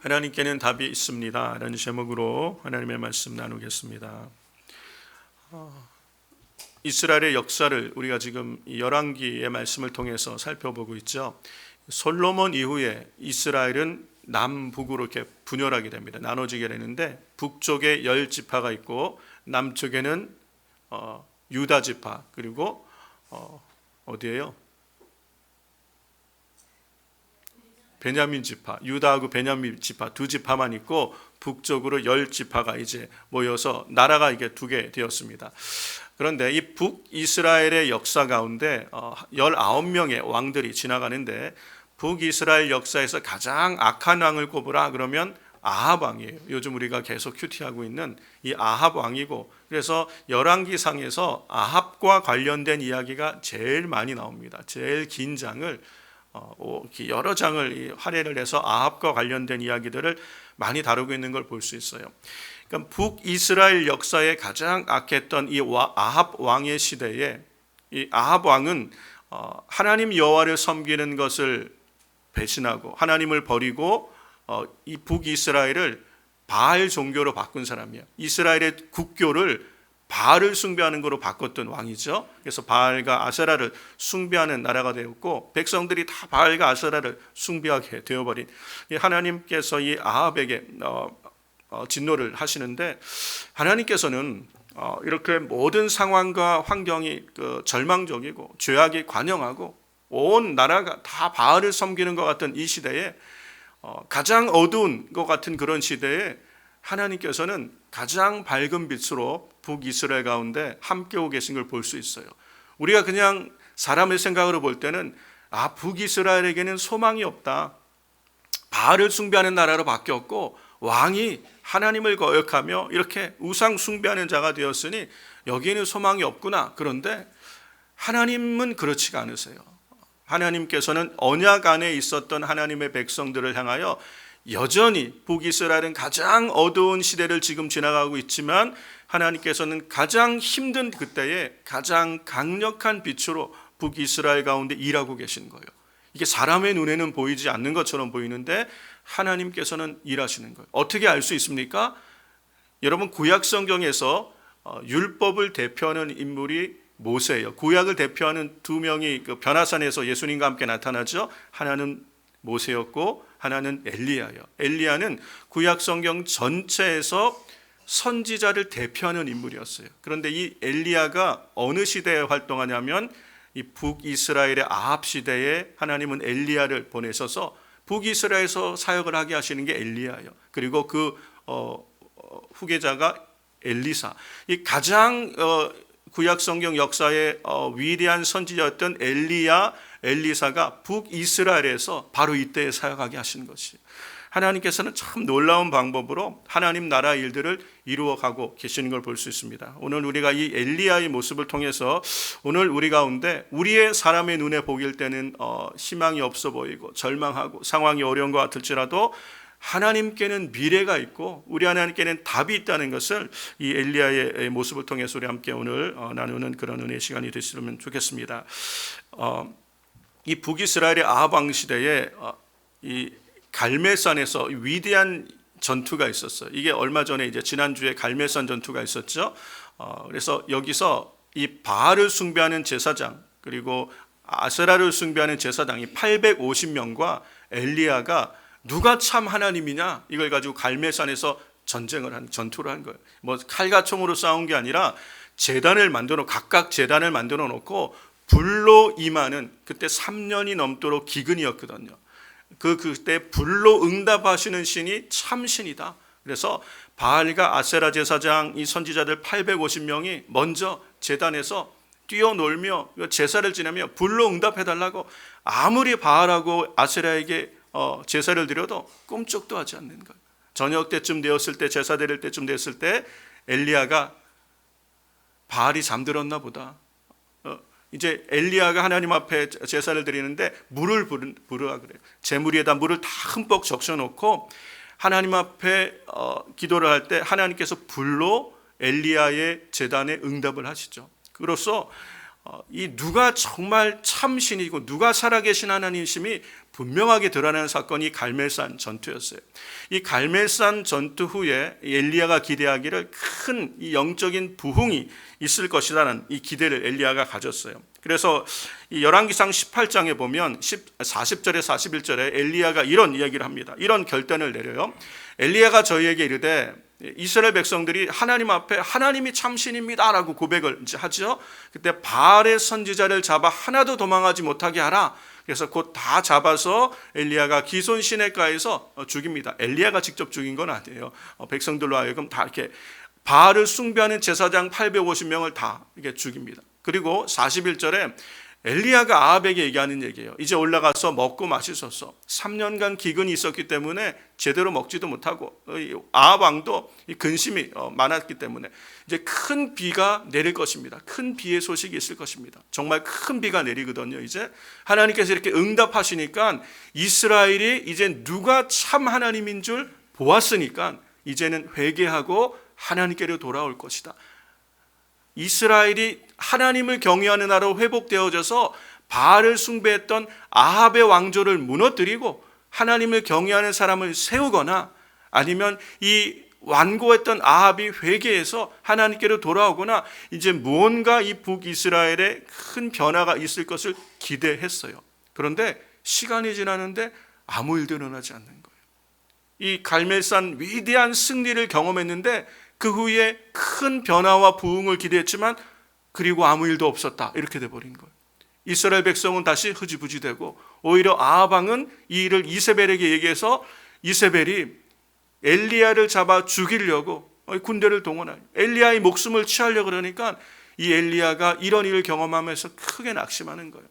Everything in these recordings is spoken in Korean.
하나님께는 답이 있습니다. 라는 제목으로 하나님의 말씀 나누겠습니다. 이스라엘의 역사를 우리가 지금 열왕기의 말씀을 통해서 살펴보고 있죠. 솔로몬 이후에 이스라엘은 남북으로 이렇게 분열하게 됩니다. 나눠지게 되는데 북쪽에 10지파가 있고 남쪽에는 유다 지파, 그리고 어디예요? 베냐민 지파, 유다하고 베냐민 지파 두 지파만 있고 북쪽으로 10지파가 이제 모여서 나라가 이게 두 개 되었습니다. 그런데 이 북이스라엘의 역사 가운데 19명의 왕들이 지나가는데 북이스라엘 역사에서 가장 악한 왕을 꼽으라 그러면 아합 왕이에요. 요즘 우리가 계속 큐티하고 있는 이 아합 왕이고, 그래서 열왕기상에서 아합과 관련된 이야기가 제일 많이 나옵니다. 제일 긴 장을 여러 장을 할애를 해서 아합과 관련된 이야기들을 많이 다루고 있는 걸 볼 수 있어요. 그러니까 북이스라엘 역사에 가장 악했던 이 아합 왕의 시대에 이 아합 왕은 하나님 여호와를 섬기는 것을 배신하고 하나님을 버리고 이 북이스라엘을 바알 종교로 바꾼 사람이에요. 이스라엘의 국교를 바알을 숭배하는 것으로 바꿨던 왕이죠. 그래서 바알과 아세라를 숭배하는 나라가 되었고 백성들이 다 바알과 아세라를 숭배하게 되어버린 하나님께서 이 아합에게 진노를 하시는데, 하나님께서는 이렇게 모든 상황과 환경이 절망적이고 죄악이 관영하고 온 나라가 다 바알을 섬기는 것 같은 이 시대에, 가장 어두운 것 같은 그런 시대에 하나님께서는 가장 밝은 빛으로 북이스라엘 가운데 함께 오고 계신 걸 볼 수 있어요. 우리가 그냥 사람의 생각으로 볼 때는 북이스라엘에게는 소망이 없다, 바알을 숭배하는 나라로 바뀌었고 왕이 하나님을 거역하며 이렇게 우상 숭배하는 자가 되었으니 여기에는 소망이 없구나. 그런데 하나님은 그렇지가 않으세요. 하나님께서는 언약 안에 있었던 하나님의 백성들을 향하여 여전히 북이스라엘은 가장 어두운 시대를 지금 지나가고 있지만 하나님께서는 가장 힘든 그때에 가장 강력한 빛으로 북이스라엘 가운데 일하고 계신 거예요. 이게 사람의 눈에는 보이지 않는 것처럼 보이는데 하나님께서는 일하시는 거예요. 어떻게 알 수 있습니까? 여러분, 구약 성경에서 율법을 대표하는 인물이 모세예요. 구약을 대표하는 두 명이 변화산에서 예수님과 함께 나타나죠. 하나는 모세였고 하나는 엘리야예요. 엘리야는 구약 성경 전체에서 선지자를 대표하는 인물이었어요. 그런데 이 엘리야가 어느 시대에 활동하냐면 이 북이스라엘의 아합 시대에 하나님은 엘리야를 보내셔서 북이스라엘에서 사역을 하게 하시는 게 엘리야예요. 그리고 그 후계자가 엘리사. 이 가장 구약 성경 역사의 위대한 선지자였던 엘리사가 북이스라엘에서 바로 이때에 사역하게 하신 것이에요. 하나님께서는 참 놀라운 방법으로 하나님 나라 일들을 이루어가고 계시는 걸 볼 수 있습니다. 오늘 우리가 이 엘리야의 모습을 통해서 오늘 우리 가운데 우리의 사람의 눈에 보일 때는 희망이 없어 보이고 절망하고 상황이 어려운 것 같을지라도 하나님께는 미래가 있고 우리 하나님께는 답이 있다는 것을 이 엘리야의 모습을 통해서 우리 함께 오늘 나누는 그런 은혜의 시간이 되시면 좋겠습니다. 이 북이스라엘의 아합 왕 시대에 이 갈멜산에서 위대한 전투가 있었어요. 이게 얼마 전에 이제 지난주에 갈멜산 전투가 있었죠. 그래서 여기서 이 바알을 숭배하는 제사장 그리고 아세라를 숭배하는 제사장이 850명과 엘리야가 누가 참 하나님이냐 이걸 가지고 갈멜산에서 전투를 한 거예요. 뭐 칼과 총으로 싸운 게 아니라 각각 제단을 만들어 놓고 불로 임하는, 그때 3년이 넘도록 기근이었거든요. 그때 불로 응답하시는 신이 참신이다. 그래서 바알과 아세라 제사장 이 선지자들 850명이 먼저 제단에서 뛰어놀며 제사를 지내며 불로 응답해달라고 아무리 바알하고 아세라에게 제사를 드려도 꿈쩍도 하지 않는 거예요. 저녁 때쯤 되었을 때, 제사 드릴 때쯤 되었을 때 엘리야가 바알이 잠들었나 보다. 이제 엘리야가 하나님 앞에 제사를 드리는데 물을 부르라 그래요. 제물 위에다 물을 다 흠뻑 적셔놓고 하나님 앞에 기도를 할 때 하나님께서 불로 엘리야의 제단에 응답을 하시죠. 그로써 이 누가 정말 참신이고 누가 살아계신 하나님이심이 분명하게 드러나는 사건이 갈멜산 전투였어요. 이 갈멜산 전투 후에 엘리야가 기대하기를 큰 이 영적인 부흥이 있을 것이라는 이 기대를 엘리야가 가졌어요. 그래서 이 열왕기상 18장에 보면 40절에 41절에 엘리야가 이런 이야기를 합니다. 이런 결단을 내려요. 엘리야가 저희에게 이르되 이스라엘 백성들이 하나님 앞에 하나님이 참신입니다라고 고백을 이제 하죠. 그때 바알의 선지자를 잡아 하나도 도망하지 못하게 하라. 그래서 곧 다 잡아서 엘리야가 기손 시내가에서 죽입니다. 엘리야가 직접 죽인 건 아니에요. 백성들로 하여금 다 이렇게 바알을 숭배하는 제사장 850명을 다 이렇게 죽입니다. 그리고 41절에 엘리야가 아합에게 얘기하는 얘기예요. 이제 올라가서 먹고 마시소서. 3년간 기근이 있었기 때문에 제대로 먹지도 못하고 아합 왕도 근심이 많았기 때문에 이제 큰 비가 내릴 것입니다. 큰 비의 소식이 있을 것입니다. 정말 큰 비가 내리거든요. 이제 하나님께서 이렇게 응답하시니까 이스라엘이 이제 누가 참 하나님인 줄 보았으니까 이제는 회개하고 하나님께로 돌아올 것이다. 이스라엘이 하나님을 경외하는 나라로 회복되어져서 바알을 숭배했던 아합의 왕조를 무너뜨리고 하나님을 경외하는 사람을 세우거나 아니면 이 완고했던 아합이 회개해서 하나님께로 돌아오거나 이제 무언가 이 북이스라엘에 큰 변화가 있을 것을 기대했어요. 그런데 시간이 지나는데 아무 일도 일어나지 않는 거예요. 이 갈멜산 위대한 승리를 경험했는데 그 후에 큰 변화와 부흥을 기대했지만 그리고 아무 일도 없었다. 이렇게 돼버린 거예요. 이스라엘 백성은 다시 흐지부지 되고 오히려 아합 왕은 이 일을 이세벨에게 얘기해서 이세벨이 엘리야를 잡아 죽이려고 군대를 동원하여 엘리야의 목숨을 취하려고 그러니까 이 엘리야가 이런 일을 경험하면서 크게 낙심하는 거예요.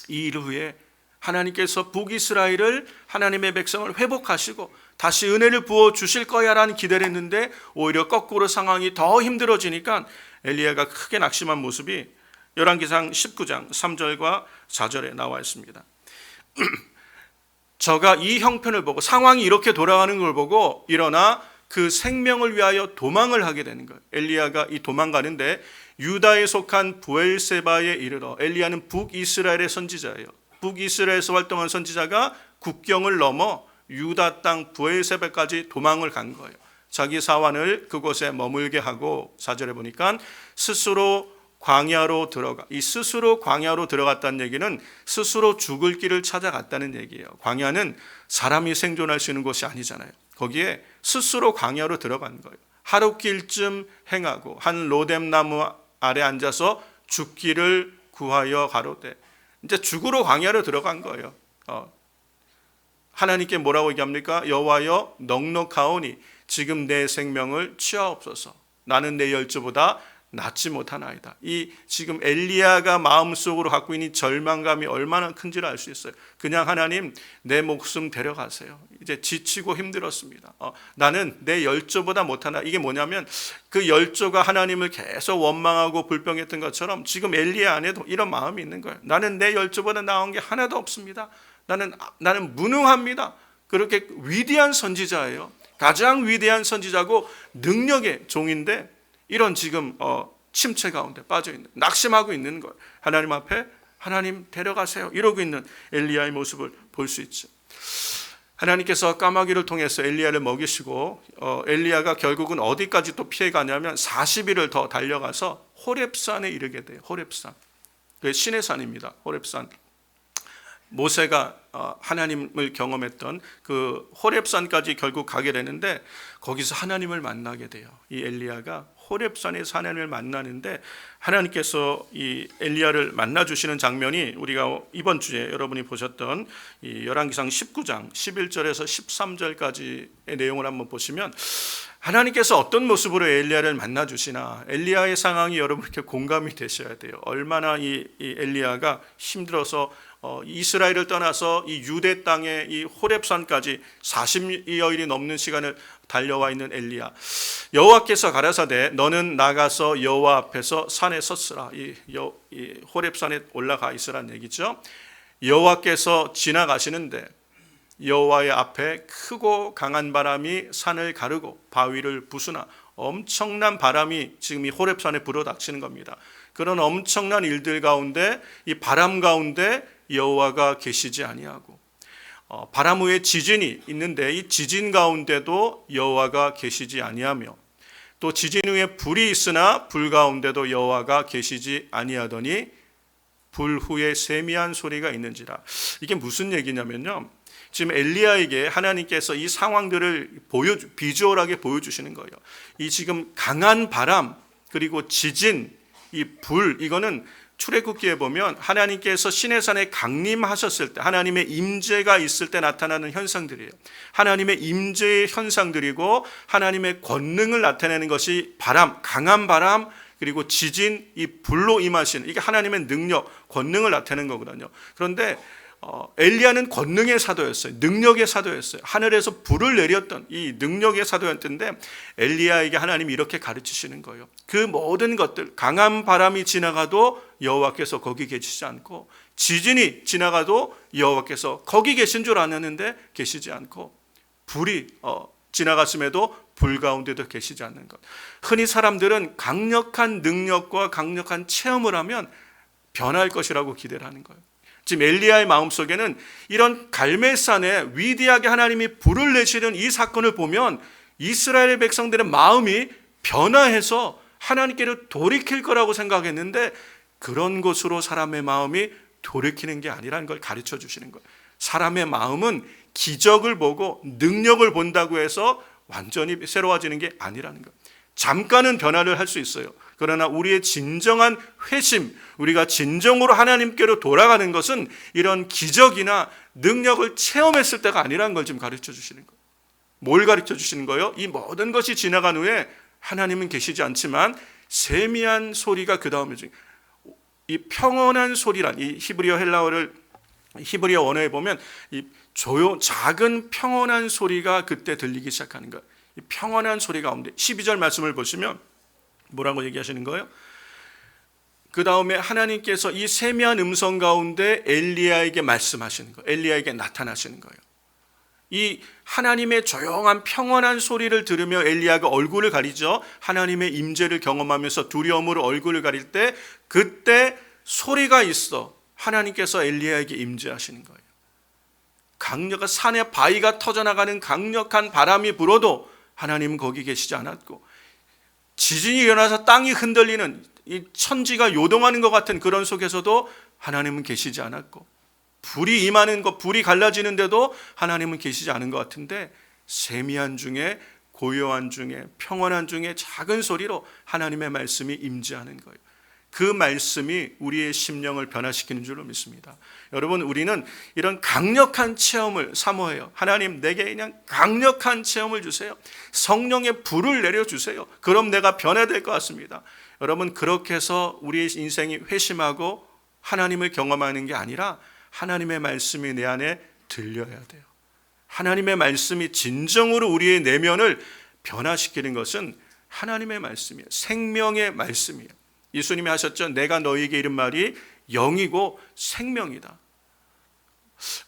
이 일 후에 하나님께서 북이스라엘을 하나님의 백성을 회복하시고 다시 은혜를 부어 주실 거야라는 기대를 했는데 오히려 거꾸로 상황이 더 힘들어지니까 엘리야가 크게 낙심한 모습이 열왕기상 19장 3절과 4절에 나와 있습니다. 저가 이 형편을 보고 상황이 이렇게 돌아가는 걸 보고 일어나 그 생명을 위하여 도망을 하게 되는 거예요. 엘리야가 이 도망가는데 유다에 속한 부엘세바에 이르러 엘리야는 북이스라엘의 선지자예요. 북이스라엘에서 활동한 선지자가 국경을 넘어 유다 땅 부엘세바까지 도망을 간 거예요. 자기 사환을 그곳에 머물게 하고 4절에 보니까 스스로 광야로 들어가. 이 스스로 광야로 들어갔다는 얘기는 스스로 죽을 길을 찾아갔다는 얘기예요. 광야는 사람이 생존할 수 있는 곳이 아니잖아요. 거기에 스스로 광야로 들어간 거예요. 하룻길쯤 행하고 한 로뎀나무 아래 앉아서 죽기를 구하여 가로되 이제 죽으러 광야로 들어간 거예요. 하나님께 뭐라고 얘기합니까? 여호와여 넉넉하오니 지금 내 생명을 취하옵소서. 나는 내 열조보다 낫지 못하나이다. 이 지금 엘리야가 마음속으로 갖고 있는 절망감이 얼마나 큰지를 알 수 있어요. 그냥 하나님 내 목숨 데려가세요. 이제 지치고 힘들었습니다. 나는 내 열조보다 못하나. 이게 뭐냐면 그 열조가 하나님을 계속 원망하고 불평했던 것처럼 지금 엘리야 안에도 이런 마음이 있는 거예요. 나는 내 열조보다 나은 게 하나도 없습니다. 나는 무능합니다. 그렇게 위대한 선지자예요. 가장 위대한 선지자고 능력의 종인데 이런 지금 침체 가운데 빠져있는 낙심하고 있는 거예요. 하나님 앞에 하나님 데려가세요 이러고 있는 엘리야의 모습을 볼 수 있죠. 하나님께서 까마귀를 통해서 엘리야를 먹이시고 엘리야가 결국은 어디까지 또 피해가냐면 40일을 더 달려가서 호렙산에 이르게 돼요. 호렙산, 그 신의 산입니다. 호렙산. 모세가 하나님을 경험했던 그 호렙산까지 결국 가게 되는데 거기서 하나님을 만나게 돼요. 이 엘리야가 호렙산에서 하나님을 만나는데 하나님께서 이 엘리야를 만나 주시는 장면이 우리가 이번 주에 여러분이 보셨던 이 열왕기상 19장 11절에서 13절까지의 내용을 한번 보시면 하나님께서 어떤 모습으로 엘리야를 만나 주시나 엘리야의 상황이 여러분 이렇게 공감이 되셔야 돼요. 얼마나 이 엘리야가 힘들어서 이스라엘을 떠나서 이 유대 땅의 이 호렙산까지 40여일이 넘는 시간을 달려와 있는 엘리야. 여호와께서 가라사대 너는 나가서 여호와 앞에서 산에 섰으라. 이 호렙산에 올라가 있으란 얘기죠. 여호와께서 지나가시는데 여호와의 앞에 크고 강한 바람이 산을 가르고 바위를 부수나 엄청난 바람이 지금 이 호렙산에 불어닥치는 겁니다. 그런 엄청난 일들 가운데 이 바람 가운데 여호와가 계시지 아니하고 바람 후에 지진이 있는데 이 지진 가운데도 여호와가 계시지 아니하며 또 지진 후에 불이 있으나 불 가운데도 여호와가 계시지 아니하더니 불 후에 세미한 소리가 있는지라. 이게 무슨 얘기냐면요, 지금 엘리야에게 하나님께서 이 상황들을 비주얼하게 보여주시는 거예요. 이 지금 강한 바람 그리고 지진, 이 불, 이거는 출애굽기에 보면 하나님께서 시내산에 강림하셨을 때 하나님의 임재가 있을 때 나타나는 현상들이에요. 하나님의 임재의 현상들이고 하나님의 권능을 나타내는 것이 바람, 강한 바람 그리고 지진, 이 불로 임하시는, 이게 하나님의 능력, 권능을 나타내는 거거든요. 그런데 엘리야는 권능의 사도였어요. 능력의 사도였어요. 하늘에서 불을 내렸던 이 능력의 사도였는데 엘리야에게 하나님이 이렇게 가르치시는 거예요. 그 모든 것들, 강한 바람이 지나가도 여호와께서 거기 계시지 않고, 지진이 지나가도 여호와께서 거기 계신 줄 알았는데 계시지 않고, 불이 지나갔음에도 불 가운데도 계시지 않는 것. 흔히 사람들은 강력한 능력과 강력한 체험을 하면 변할 것이라고 기대를 하는 거예요. 지금 엘리야의 마음속에는 이런 갈멜산에 위대하게 하나님이 불을 내시는 이 사건을 보면 이스라엘의 백성들의 마음이 변화해서 하나님께로 돌이킬 거라고 생각했는데 그런 것으로 사람의 마음이 돌이키는 게 아니라는 걸 가르쳐 주시는 거예요. 사람의 마음은 기적을 보고 능력을 본다고 해서 완전히 새로워지는 게 아니라는 거예요. 잠깐은 변화를 할 수 있어요. 그러나 우리의 진정한 회심, 우리가 진정으로 하나님께로 돌아가는 것은 이런 기적이나 능력을 체험했을 때가 아니라는 걸 지금 가르쳐 주시는 거예요. 뭘 가르쳐 주시는 거예요? 이 모든 것이 지나간 후에 하나님은 계시지 않지만 세미한 소리가 그 다음에, 이 평온한 소리란, 이 히브리어 헬라어를 히브리어 원어에 보면 이 작은 평온한 소리가 그때 들리기 시작하는 거예요. 이 평온한 소리 가운데 12절 말씀을 보시면 뭐라고 얘기하시는 거예요? 그 다음에 하나님께서 이 세미한 음성 가운데 엘리야에게 말씀하시는 거예요. 엘리야에게 나타나시는 거예요. 이 하나님의 조용한 평온한 소리를 들으며 엘리야가 얼굴을 가리죠. 하나님의 임재를 경험하면서 두려움으로 얼굴을 가릴 때 그때 소리가 있어 하나님께서 엘리야에게 임재하시는 거예요. 강력한 산에 바위가 터져나가는 강력한 바람이 불어도 하나님은 거기 계시지 않았고, 지진이 일어나서 땅이 흔들리는 이 천지가 요동하는 것 같은 그런 속에서도 하나님은 계시지 않았고, 불이 임하는 것, 불이 갈라지는데도 하나님은 계시지 않은 것 같은데 세미한 중에, 고요한 중에, 평온한 중에 작은 소리로 하나님의 말씀이 임재하는 거예요. 그 말씀이 우리의 심령을 변화시키는 줄로 믿습니다. 여러분, 우리는 이런 강력한 체험을 사모해요. 하나님, 내게 그냥 강력한 체험을 주세요. 성령의 불을 내려주세요. 그럼 내가 변화될 것 같습니다. 여러분, 그렇게 해서 우리의 인생이 회심하고 하나님을 경험하는 게 아니라 하나님의 말씀이 내 안에 들려야 돼요. 하나님의 말씀이 진정으로 우리의 내면을 변화시키는 것은 하나님의 말씀이에요. 생명의 말씀이에요. 예수님이 하셨죠. 내가 너희에게 이른 말이 영이고 생명이다.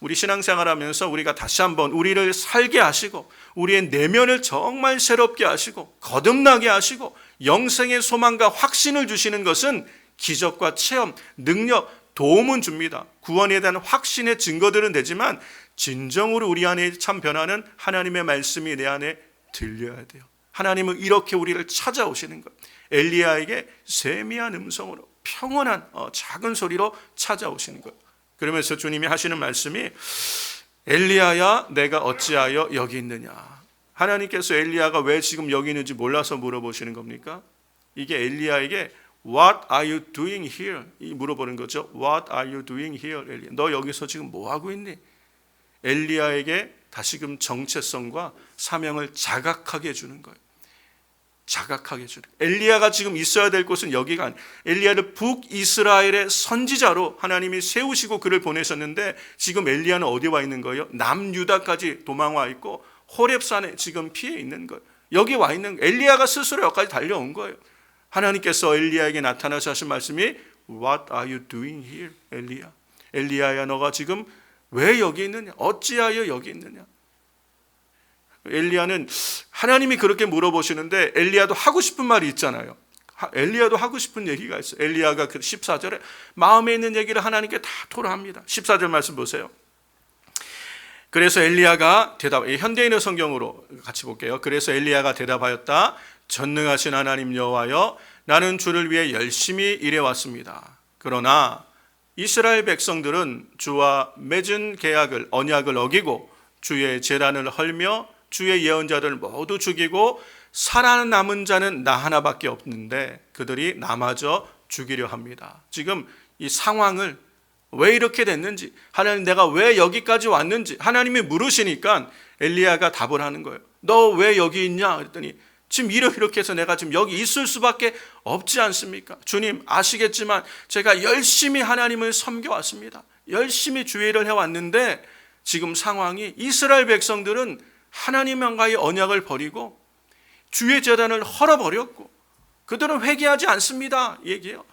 우리 신앙생활하면서 우리가 다시 한번 우리를 살게 하시고 우리의 내면을 정말 새롭게 하시고 거듭나게 하시고 영생의 소망과 확신을 주시는 것은 기적과 체험, 능력, 도움은 줍니다. 구원에 대한 확신의 증거들은 되지만 진정으로 우리 안에 참 변화는 하나님의 말씀이 내 안에 들려야 돼요. 하나님은 이렇게 우리를 찾아오시는 것. 엘리야에게 세미한 음성으로 평온한 작은 소리로 찾아오시는 것. 그러면서 주님이 하시는 말씀이 엘리야야 내가 어찌하여 여기 있느냐. 하나님께서 엘리야가 왜 지금 여기 있는지 몰라서 물어보시는 겁니까? 이게 엘리야에게 What are you doing here? 이 물어보는 거죠. What are you doing here? 엘리야, 너 여기서 지금 뭐 하고 있니? 엘리야에게 다시금 정체성과 사명을 자각하게 해주는 거예요. 자각하게 해주는 거예요. 엘리야가 지금 있어야 될 곳은 여기가 아니에요. 엘리야를 북이스라엘의 선지자로 하나님이 세우시고 그를 보내셨는데 지금 엘리야는 어디 와 있는 거예요? 남유다까지 도망와 있고 호렙산에 지금 피해 있는 거예요. 여기 와 있는 거예요. 엘리야가 스스로 여기까지 달려온 거예요. 하나님께서 엘리야에게 나타나서 하신 말씀이 What are you doing here, 엘리야? 엘리야야, 너가 지금 왜 여기 있느냐? 어찌하여 여기 있느냐? 엘리야는 하나님이 그렇게 물어보시는데 엘리야도 하고 싶은 말이 있잖아요. 엘리야도 하고 싶은 얘기가 있어요. 엘리야가 그 14절에 마음에 있는 얘기를 하나님께 다 토로합니다. 14절 말씀 보세요. 그래서 엘리야가 현대인의 성경으로 같이 볼게요. 그래서 엘리야가 대답하였다. 전능하신 하나님 여호와여, 나는 주를 위해 열심히 일해왔습니다. 그러나 이스라엘 백성들은 주와 맺은 계약을, 언약을 어기고 주의 제단을 헐며 주의 예언자들을 모두 죽이고 살아남은 자는 나 하나밖에 없는데 그들이 나마저 죽이려 합니다. 지금 이 상황을 왜 이렇게 됐는지, 하나님 내가 왜 여기까지 왔는지 하나님이 물으시니까 엘리야가 답을 하는 거예요. 너 왜 여기 있냐? 그랬더니 지금 이렇게 해서 내가 지금 여기 있을 수밖에 없지 않습니까? 주님 아시겠지만 제가 열심히 하나님을 섬겨왔습니다. 열심히 주의 일을 해왔는데 지금 상황이 이스라엘 백성들은 하나님과의 언약을 버리고 주의 제단을 헐어버렸고 그들은 회개하지 않습니다. 얘기해요.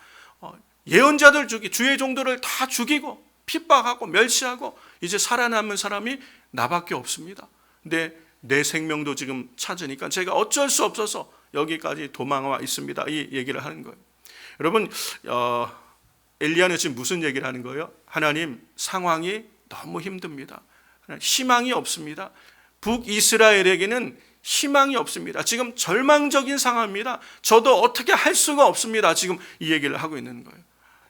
예언자들 주의 종들을 다 죽이고 핍박하고 멸시하고 이제 살아남은 사람이 나밖에 없습니다. 근데 내 생명도 지금 찾으니까 제가 어쩔 수 없어서 여기까지 도망와 있습니다. 이 얘기를 하는 거예요. 여러분, 엘리야는 지금 무슨 얘기를 하는 거예요? 하나님, 상황이 너무 힘듭니다. 희망이 없습니다. 북이스라엘에게는 희망이 없습니다. 지금 절망적인 상황입니다. 저도 어떻게 할 수가 없습니다. 지금 이 얘기를 하고 있는 거예요.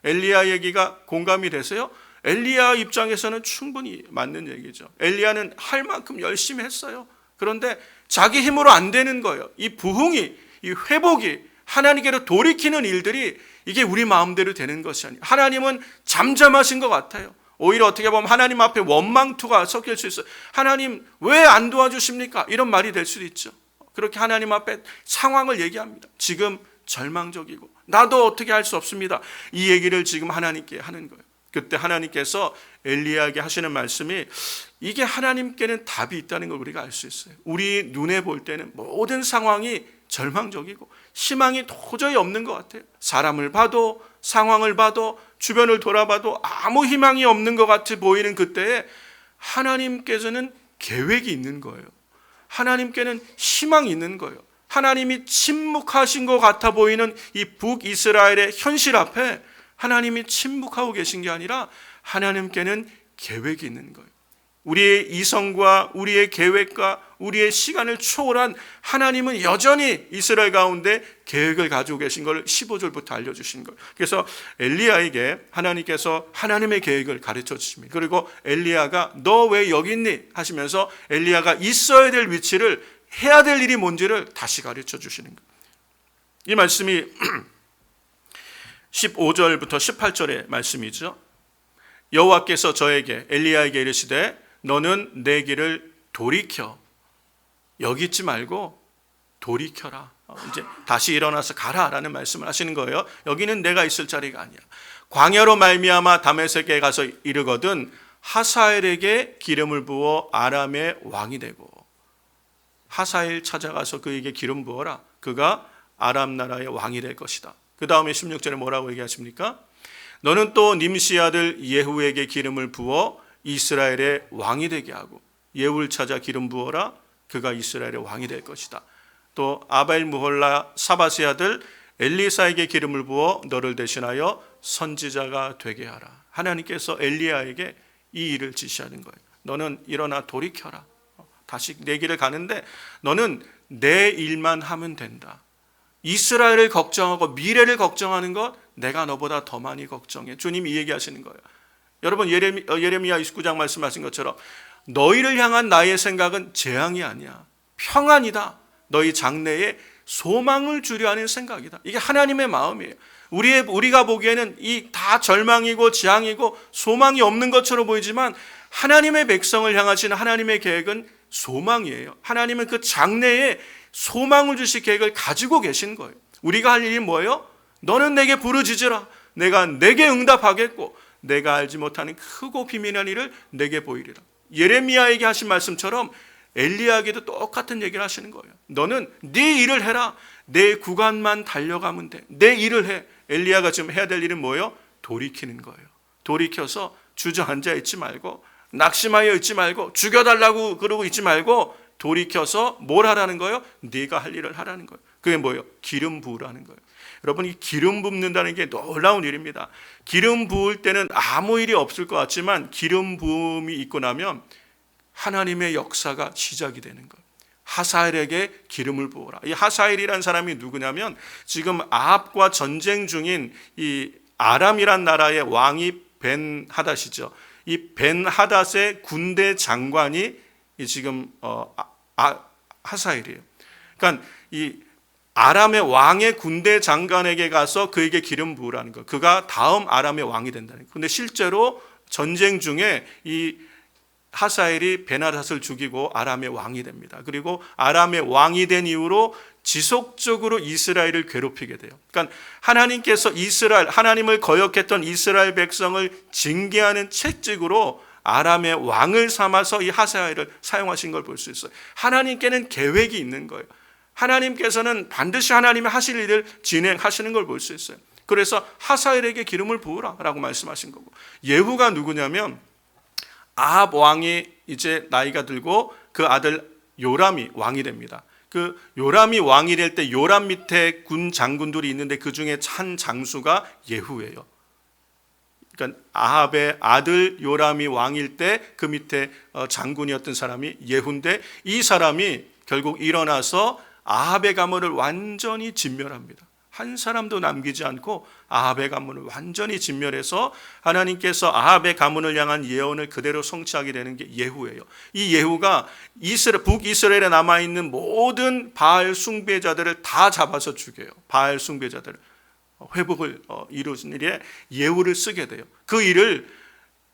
엘리야 얘기가 공감이 되세요? 엘리야 입장에서는 충분히 맞는 얘기죠. 엘리야는 할 만큼 열심히 했어요. 그런데 자기 힘으로 안 되는 거예요. 이 부흥이, 이 회복이, 하나님께로 돌이키는 일들이 이게 우리 마음대로 되는 것이 아니에요. 하나님은 잠잠하신 것 같아요. 오히려 어떻게 보면 하나님 앞에 원망투가 섞일 수 있어요. 하나님 왜 안 도와주십니까? 이런 말이 될 수도 있죠. 그렇게 하나님 앞에 상황을 얘기합니다. 지금 절망적이고 나도 어떻게 할 수 없습니다. 이 얘기를 지금 하나님께 하는 거예요. 그때 하나님께서 엘리야에게 하시는 말씀이 이게 하나님께는 답이 있다는 걸 우리가 알 수 있어요. 우리 눈에 볼 때는 모든 상황이 절망적이고 희망이 도저히 없는 것 같아요. 사람을 봐도 상황을 봐도 주변을 돌아봐도 아무 희망이 없는 것 같이 보이는 그때에 하나님께서는 계획이 있는 거예요. 하나님께는 희망이 있는 거예요. 하나님이 침묵하신 것 같아 보이는 이 북이스라엘의 현실 앞에 하나님이 침묵하고 계신 게 아니라 하나님께는 계획이 있는 거예요. 우리의 이성과 우리의 계획과 우리의 시간을 초월한 하나님은 여전히 이스라엘 가운데 계획을 가지고 계신 걸 15절부터 알려주신 거예요. 그래서 엘리야에게 하나님께서 하나님의 계획을 가르쳐 주십니다. 그리고 엘리야가 너 왜 여기 있니? 하시면서 엘리야가 있어야 될 위치를, 해야 될 일이 뭔지를 다시 가르쳐 주시는 거예요. 이 말씀이 15절부터 18절의 말씀이죠. 여호와께서 저에게 엘리야에게 이르시되 너는 내 길을 돌이켜 여기 있지 말고 돌이켜라. 이제 다시 일어나서 가라라는 말씀을 하시는 거예요. 여기는 내가 있을 자리가 아니야. 광야로 말미암아 다메섹에 가서 이르거든 하사엘에게 기름을 부어 아람의 왕이 되고, 하사엘 찾아가서 그에게 기름 부어라. 그가 아람 나라의 왕이 될 것이다. 그 다음에 16절에 뭐라고 얘기하십니까? 너는 또 님시 아들 예후에게 기름을 부어 이스라엘의 왕이 되게 하고, 예후를 찾아 기름 부어라. 그가 이스라엘의 왕이 될 것이다. 또 아벨 무홀라 사바스의 아들 엘리사에게 기름을 부어 너를 대신하여 선지자가 되게 하라. 하나님께서 엘리야에게 이 일을 지시하는 거예요. 너는 일어나 돌이켜라. 다시 내 길을 가는데 너는 내 일만 하면 된다. 이스라엘을 걱정하고 미래를 걱정하는 것 내가 너보다 더 많이 걱정해. 주님이 이 얘기하시는 거예요. 여러분 예레미야 29장 말씀하신 것처럼 너희를 향한 나의 생각은 재앙이 아니야. 평안이다. 너희 장래에 소망을 주려 하는 생각이다. 이게 하나님의 마음이에요. 우리가 보기에는 이 다 절망이고 재앙이고 소망이 없는 것처럼 보이지만 하나님의 백성을 향하시는 하나님의 계획은 소망이에요. 하나님은 그 장래에 소망을 주실 계획을 가지고 계신 거예요. 우리가 할 일이 뭐예요? 너는 내게 부르짖으라. 내가 내게 응답하겠고 내가 알지 못하는 크고 비밀한 일을 내게 보이리라. 예레미야에게 하신 말씀처럼 엘리야에게도 똑같은 얘기를 하시는 거예요. 너는 네 일을 해라. 내 구간만 달려가면 돼. 내 일을 해. 엘리야가 지금 해야 될 일은 뭐예요? 돌이키는 거예요. 돌이켜서 주저앉아 있지 말고 낙심하여 있지 말고, 죽여달라고 그러고 있지 말고 돌이켜서 뭘 하라는 거예요? 네가 할 일을 하라는 거예요. 그게 뭐예요? 기름 부으라는 거예요. 여러분, 이 기름 붓는다는 게 놀라운 일입니다. 기름 부을 때는 아무 일이 없을 것 같지만 기름 부음이 있고 나면 하나님의 역사가 시작이 되는 거예요. 하사엘에게 기름을 부어라. 이 하사엘이란 사람이 누구냐면 지금 아합과 전쟁 중인 이 아람이란 나라의 왕이 벤하닷이죠. 이 벤하닷의 군대 장관이 지금 하사엘이에요. 그러니까 이 아람의 왕의 군대 장관에게 가서 그에게 기름 부으라는 거. 그가 다음 아람의 왕이 된다는 거. 근데 실제로 전쟁 중에 이 하사엘이 벤하닷을 죽이고 아람의 왕이 됩니다. 그리고 아람의 왕이 된 이후로 지속적으로 이스라엘을 괴롭히게 돼요. 그러니까 하나님께서 하나님을 거역했던 이스라엘 백성을 징계하는 채찍으로 아람의 왕을 삼아서 이 하사엘을 사용하신 걸 볼 수 있어요. 하나님께는 계획이 있는 거예요. 하나님께서는 반드시 하나님의 하실 일을 진행하시는 걸 볼 수 있어요. 그래서 하사엘에게 기름을 부으라라고 말씀하신 거고, 예후가 누구냐면 아합 왕이 이제 나이가 들고 그 아들 요람이 왕이 됩니다. 그 요람이 왕이 될 때 요람 밑에 군 장군들이 있는데 그 중에 한 장수가 예후예요. 그러니까 아합의 아들 요람이 왕일 때 그 밑에 장군이었던 사람이 예후인데, 이 사람이 결국 일어나서 아합의 가문을 완전히 진멸합니다. 한 사람도 남기지 않고 아합의 가문을 완전히 진멸해서 하나님께서 아합의 가문을 향한 예언을 그대로 성취하게 되는 게 예후예요. 이 예후가 북이스라엘에 남아있는 모든 바알 숭배자들을 다 잡아서 죽여요. 바알 숭배자들을 회복을 이루는 일에 예후를 쓰게 돼요. 그 일을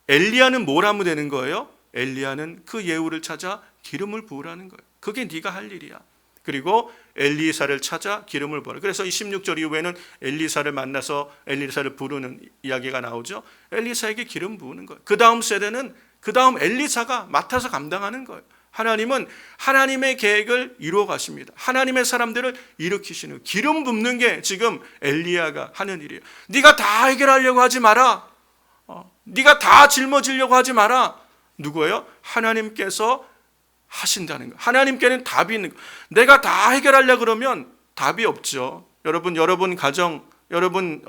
엘리야는 뭘 하면 되는 거예요? 엘리야는 그 예후를 찾아 기름을 부으라는 거예요. 그게 네가 할 일이야. 그리고 엘리사를 찾아 기름을 부어라. 그래서 이 16절 이후에는 엘리사를 만나서 엘리사를 부르는 이야기가 나오죠. 엘리사에게 기름 부으는 거예요. 그 다음 세대는 그 다음 엘리사가 맡아서 감당하는 거예요. 하나님은 하나님의 계획을 이루어 가십니다. 하나님의 사람들을 일으키시는, 기름 붓는 게 지금 엘리야가 하는 일이에요. 네가 다 해결하려고 하지 마라. 네가 다 짊어지려고 하지 마라. 누구예요? 하나님께서 하신다는 거. 하나님께는 답이 있는 거. 내가 다 해결하려고 그러면 답이 없죠. 여러분 가정, 여러분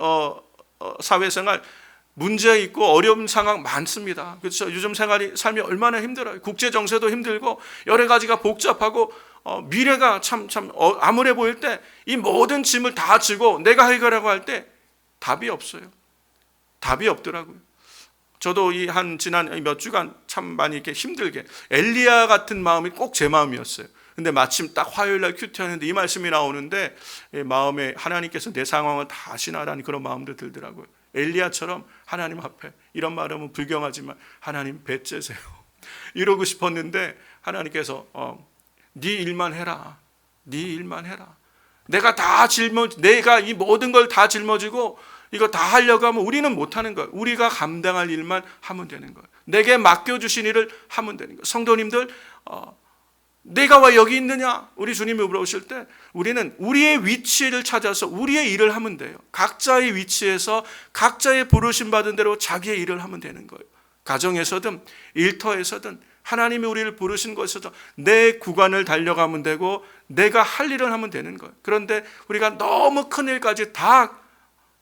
사회생활 문제 있고 어려운 상황 많습니다. 그렇죠? 요즘 삶이 얼마나 힘들어요. 국제 정세도 힘들고 여러 가지가 복잡하고 미래가 참 암울해 보일 때 이 모든 짐을 다 지고 내가 해결하고 할 때 답이 없어요. 답이 없더라고요. 저도 지난 몇 주간 참 많이 이렇게 힘들게, 엘리야 같은 마음이 꼭 제 마음이었어요. 근데 마침 딱 화요일 날 큐티하는데 이 말씀이 나오는데 마음에 하나님께서 내 상황을 다 아시나라는 그런 마음도 들더라고요. 엘리야처럼 하나님 앞에, 이런 말하면 불경하지만 하나님 배째세요 이러고 싶었는데 하나님께서 네 일만 해라. 네 일만 해라. 내가 이 모든 걸 다 짊어지고 이거 다 하려고 하면 우리는 못하는 거예요. 우리가 감당할 일만 하면 되는 거예요. 내게 맡겨주신 일을 하면 되는 거예요. 성도님들, 내가 왜 여기 있느냐? 우리 주님이 물어보실 때 우리는 우리의 위치를 찾아서 우리의 일을 하면 돼요. 각자의 위치에서 각자의 부르심 받은 대로 자기의 일을 하면 되는 거예요. 가정에서든 일터에서든 하나님이 우리를 부르신 곳에서 내 구간을 달려가면 되고 내가 할 일을 하면 되는 거예요. 그런데 우리가 너무 큰 일까지 다,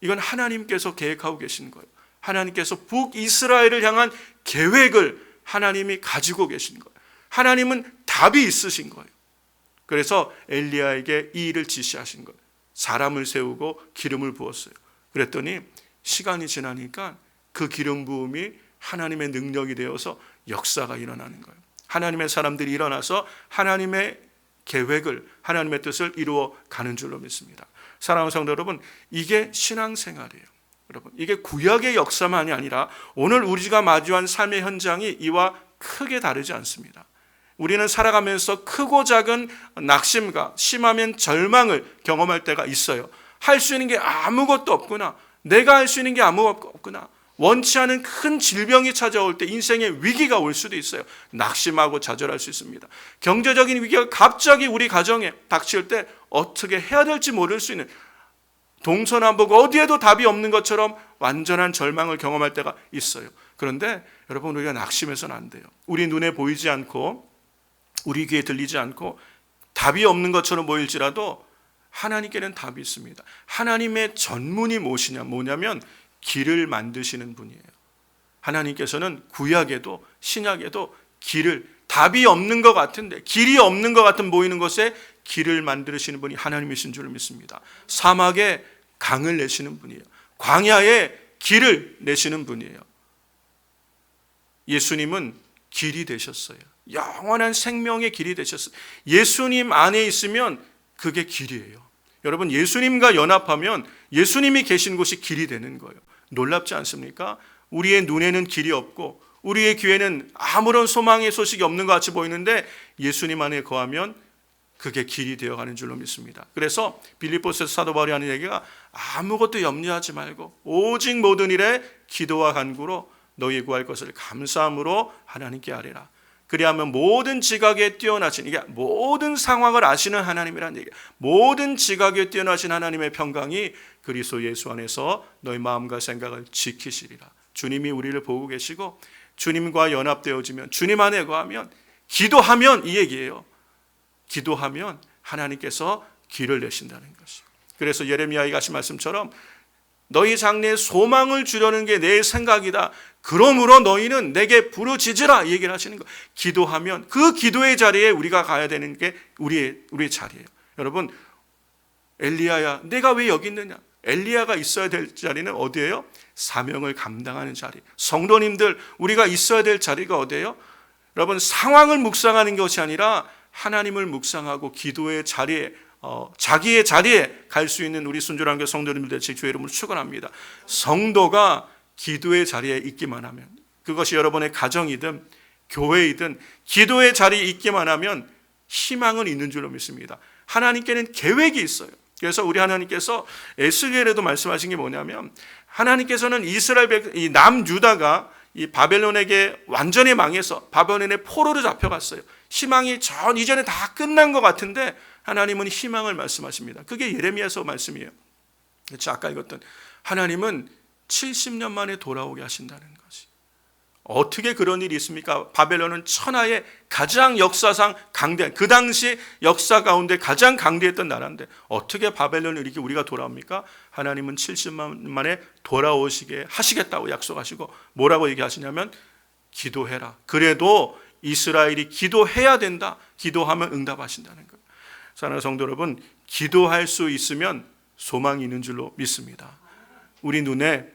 이건 하나님께서 계획하고 계신 거예요. 하나님께서 북이스라엘을 향한 계획을 하나님이 가지고 계신 거예요. 하나님은 답이 있으신 거예요. 그래서 엘리야에게 이 일을 지시하신 거예요. 사람을 세우고 기름을 부었어요. 그랬더니 시간이 지나니까 그 기름 부음이 하나님의 능력이 되어서 역사가 일어나는 거예요. 하나님의 사람들이 일어나서 하나님의 계획을, 하나님의 뜻을 이루어 가는 줄로 믿습니다. 사랑하는 성도 여러분, 이게 신앙생활이에요. 여러분, 이게 구약의 역사만이 아니라 오늘 우리가 마주한 삶의 현장이 이와 크게 다르지 않습니다. 우리는 살아가면서 크고 작은 낙심과 심하면 절망을 경험할 때가 있어요. 할 수 있는 게 아무것도 없구나. 내가 할 수 있는 게 아무것도 없구나. 원치 않은 큰 질병이 찾아올 때 인생의 위기가 올 수도 있어요. 낙심하고 좌절할 수 있습니다. 경제적인 위기가 갑자기 우리 가정에 닥칠 때 어떻게 해야 될지 모를 수 있는, 동서남북 어디에도 답이 없는 것처럼 완전한 절망을 경험할 때가 있어요. 그런데 여러분, 우리가 낙심해서는 안 돼요. 우리 눈에 보이지 않고 우리 귀에 들리지 않고 답이 없는 것처럼 보일지라도 하나님께는 답이 있습니다. 하나님의 전문이 뭐냐면 길을 만드시는 분이에요. 하나님께서는 구약에도 신약에도 길을, 답이 없는 것 같은데, 길이 없는 것 같은 보이는 것에 길을 만드시는 분이 하나님이신 줄 믿습니다. 사막에 강을 내시는 분이에요. 광야에 길을 내시는 분이에요. 예수님은 길이 되셨어요. 영원한 생명의 길이 되셨어요. 예수님 안에 있으면 그게 길이에요. 여러분, 예수님과 연합하면 예수님이 계신 곳이 길이 되는 거예요. 놀랍지 않습니까? 우리의 눈에는 길이 없고 우리의 귀에는 아무런 소망의 소식이 없는 것 같이 보이는데 예수님 안에 거하면 그게 길이 되어가는 줄로 믿습니다. 그래서 빌립보서에서 사도 바울이 하는 얘기가 아무것도 염려하지 말고 오직 모든 일에 기도와 간구로 너희 구할 것을 감사함으로 하나님께 아뢰라. 그리하면 모든 지각에 뛰어나신, 이게 모든 상황을 아시는 하나님이라는 얘기예요. 모든 지각에 뛰어나신 하나님의 평강이 그리스도 예수 안에서 너희 마음과 생각을 지키시리라. 주님이 우리를 보고 계시고 주님과 연합되어지면, 주님 안에 거하면, 기도하면, 이 얘기예요. 기도하면 하나님께서 길을 내신다는 것이에요. 그래서 예레미야가 하신 말씀처럼 너희 장래에 소망을 주려는 게 내 생각이다. 그러므로 너희는 내게 부르짖으라, 이 얘기를 하시는 거예요. 기도하면 그 기도의 자리에 우리가 가야 되는 게 우리의 자리예요. 여러분, 엘리야야 내가 왜 여기 있느냐? 엘리야가 있어야 될 자리는 어디예요? 사명을 감당하는 자리. 성도님들, 우리가 있어야 될 자리가 어디예요? 여러분, 상황을 묵상하는 것이 아니라 하나님을 묵상하고 기도의 자리에, 자기의 자리에 갈 수 있는 우리 순전한 교회 성도님들 되시길 주의 이름으로 축원합니다. 성도가 기도의 자리에 있기만 하면, 그것이 여러분의 가정이든 교회이든 기도의 자리에 있기만 하면 희망은 있는 줄로 믿습니다. 하나님께는 계획이 있어요. 그래서 우리 하나님께서 에스겔에도 말씀하신 게 뭐냐면, 하나님께서는 이스라엘 이 남유다가 이 바벨론에게 완전히 망해서 바벨론의 포로로 잡혀갔어요. 희망이 전 이전에 다 끝난 것 같은데 하나님은 희망을 말씀하십니다. 그게 예레미야서 말씀이에요. 그렇죠? 아까 읽었던 하나님은 70년 만에 돌아오게 하신다는 것이. 어떻게 그런 일이 있습니까? 바벨론은 천하의 가장 역사상 강대한, 그 당시 역사 가운데 가장 강대했던 나라인데 어떻게 바벨론을 이렇게 우리가 돌아옵니까? 하나님은 70년 만에 돌아오시게 하시겠다고 약속하시고 뭐라고 얘기하시냐면 기도해라. 그래도 이스라엘이 기도해야 된다. 기도하면 응답하신다는 거예요. 사랑하는 성도 여러분, 기도할 수 있으면 소망이 있는 줄로 믿습니다. 우리 눈에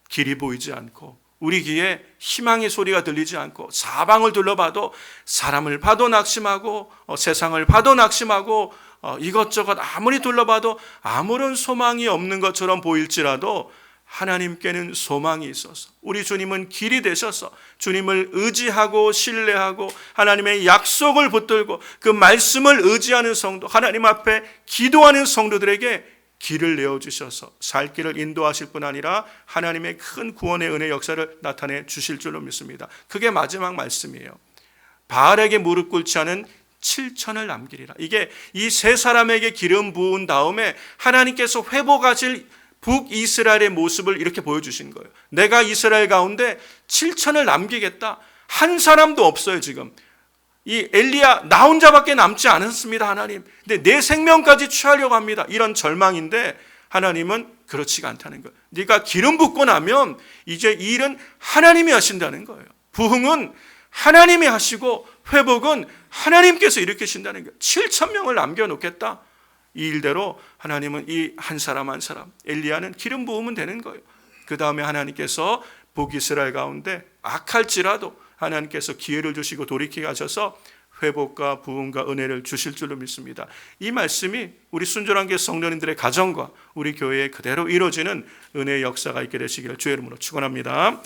길이 보이지 않고 우리 귀에 희망의 소리가 들리지 않고 사방을 둘러봐도 사람을 봐도 낙심하고 세상을 봐도 낙심하고 이것저것 아무리 둘러봐도 아무런 소망이 없는 것처럼 보일지라도 하나님께는 소망이 있어서 우리 주님은 길이 되셔서 주님을 의지하고 신뢰하고 하나님의 약속을 붙들고 그 말씀을 의지하는 성도, 하나님 앞에 기도하는 성도들에게 길을 내어주셔서 살 길을 인도하실 뿐 아니라 하나님의 큰 구원의 은혜 역사를 나타내 주실 줄로 믿습니다. 그게 마지막 말씀이에요. 바알에게 무릎 꿇지 않은 7천을 남기리라. 이게 이 세 사람에게 기름 부은 다음에 하나님께서 회복하실 북이스라엘의 모습을 이렇게 보여주신 거예요. 내가 이스라엘 가운데 7천을 남기겠다. 한 사람도 없어요. 지금 이 엘리야 나 혼자밖에 남지 않았습니다. 하나님. 근데 내 생명까지 취하려고 합니다. 이런 절망인데 하나님은 그렇지가 않다는 거예요. 네가 기름 붓고 나면 이제 이 일은 하나님이 하신다는 거예요. 부흥은 하나님이 하시고 회복은 하나님께서 일으키신다는 거예요. 7천 명을 남겨놓겠다. 이 일대로 하나님은 이 한 사람 한 사람, 엘리야는 기름 부으면 되는 거예요. 그 다음에 하나님께서 북이스라엘 가운데 악할지라도 하나님께서 기회를 주시고 돌이키게 하셔서 회복과 부흥과 은혜를 주실 줄로 믿습니다. 이 말씀이 우리 순전한 교회 성도님들의 가정과 우리 교회에 그대로 이루어지는 은혜의 역사가 있게 되시기를 주의 이름으로 축원합니다.